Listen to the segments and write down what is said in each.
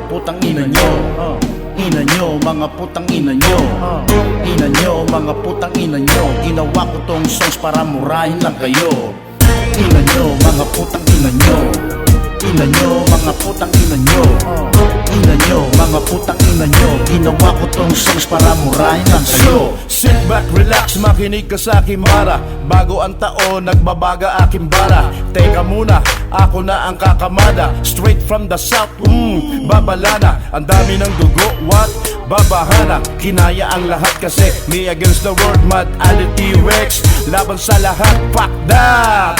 putang ina nyo. Ina nyo, mga putang ina nyo. Ina nyo, mga putang ina nyo. Ginawa ko tong songs para murahin lang kayo. Ina nyo, mga putang ina nyo. Ina nyo, mga putang ina nyo. Ina nyo, mga putang ina nyo. Ginawa ko tong songs para murahin lang kayo. Sit back, relax, makinig ka sa aking mara. Bago ang taon, nagbabaga aking bara. Teka muna, ako na ang kakamada. Straight from the south, babalana. Ang dami ng dugo, what? Babahana, kinaya ang lahat kasi me against the world, mad ali T-Rex. Laban sa lahat, fuck that.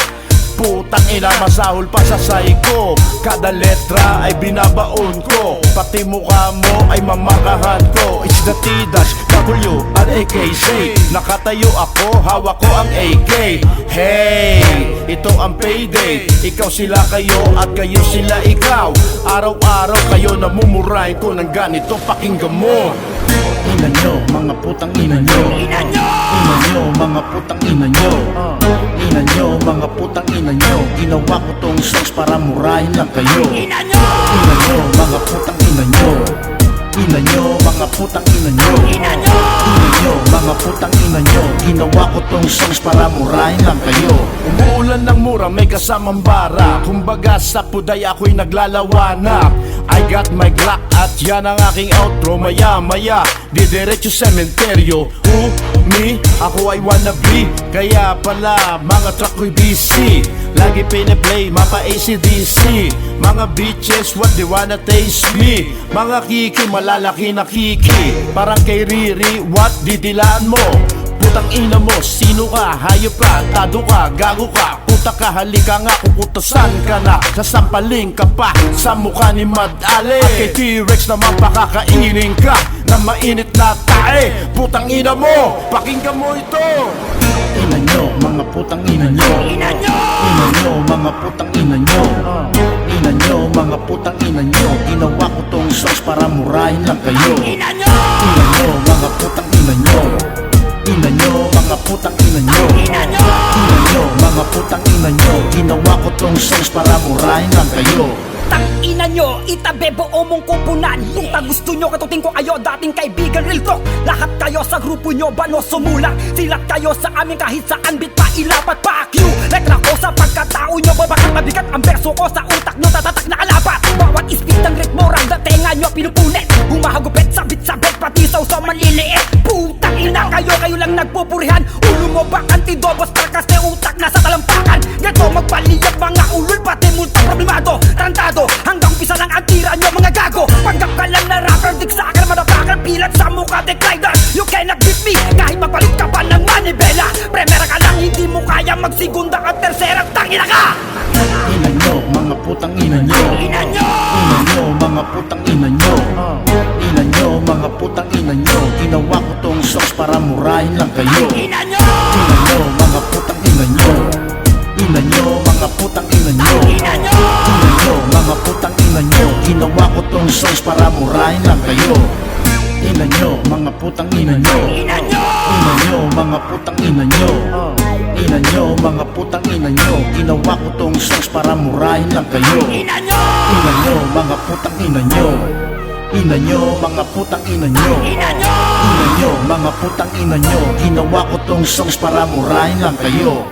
Putang ina, masahol pa sa ko. Kada letra ay binabaon ko. Pati mukha mo ay mamakahan ko. It's the T-Dash, W-R-A-K-C. Nakatayo ako, hawak ko ang AK. Hey, ito ang payday. Ikaw sila kayo at kayo sila ikaw. Araw-araw kayo namumurahin ko ng ganito, pakinggan mo. Ina nyo, mga putang ina nyo. Ina nyo! Ina nyo, mga putang ina nyo. Ina nyo, mga putang ina nyo. Ginawa ko tong songs para murahin lang kayo. Ina nyo! Ina nyo, mga putang ina nyo. Ina nyo, mga putang ina nyo. Ina nyo! Ina nyo, mga putang ina nyo. Ginawa ko tong songs para murahin lang kayo. Umuulan ng mura, may kasamang bara. Kumbaga sa puday ako'y naglalawanap. I got my Glock at yan ang aking outro. Maya-maya, didiretso sa sementeryo. Who? Me? Ako ay wannabe. Kaya pala, mga track ko'y busy. Lagi piniplay, mapa AC/DC. Mga bitches, what they wanna taste me? Mga kiki, malalaki na kiki. Parang kay Riri, what? Didilaan mo. Putang ina mo, sino ka? Hayop ka, tado ka, gago ka. Puta ka, halika nga, kukutasan ka na. Sasampaling ka pa sa mukha ni Mad Ali. At kay T-Rex naman pakakainin ka na mainit na tae. Putang ina mo, pakinggan mo ito. Ina nyo, mga putang ina nyo. Ina nyo! Ina nyo, mga putang ina nyo. Ina nyo, mga putang ina nyo. Ginawa ko tong songs para murahin lang kayo. Ina nyo! Ina nyo, mga putang ina nyo. Ina nyo, mga putang ina nyo. Ina nyo! Ina nyo, mga putang ina nyo. Ginawa ko tong songs para murahin lang kayo. Tang ina nyo, itabi buo mong kupunan. Kung ta gusto nyo, katuting ko kayo, dating kaibigan real talk. Lahat kayo sa grupo nyo, bano sumulak. Silat kayo sa amin kahit saan, bit pa ilapat pa Q. Letra ko sa pagkatao nyo, babakat mabigat. Ang verso ko sa utak nyo, tatatak na alapat. Bawat ispit ng ritmo, ramdam tenga nyo pinupulit. Humahagupit, sabit-sabit, pati sa maliliit. Putang ina kayo, kayo lang nagpupurihan. Ulo mo ba antidobos, kasi utak nasa talampakan. Ganto magpaliyag mga ulol, pati multang problemado. Tarantado, hanggang pisa lang ang tira nyo mga gago. Panggap ka lang na rapper, dik sa akin madapakan. Pilat sa mukha, declider, you cannot beat me. Kahit magpalit ka pa ng manibela. Primera ka lang, hindi mo kaya magsigunda at tersera. Tangina ka! Ina nyo, mga putang ina nyo. Ina nyo! Ina nyo, mga putang ina nyo. Ina nyo, mga putang ina nyo. Ginawa ko tong songs para murahin lang kayo. Ina nyo! Ina nyo, mga putang ina nyo. Ina nyo, mga putang ina nyo. Ina nyo! Ina nyo, mga putang ina nyo. Ginawa ko tong songs para murahin lang kayo. Ina nyo, mga putang ina nyo. Ina nyo! Ina nyo, mga putang ina nyo. Ina nyo, mga putang ina nyo. Ginawa ko tong songs para murahin lang kayo. Ina nyo! Ina nyo, mga putang ina nyo. Ina nyo, mga putang ina nyo. Ina nyo! Ina nyo, mga putang ina nyo. Ginawa ko tong songs para murahin lang kayo.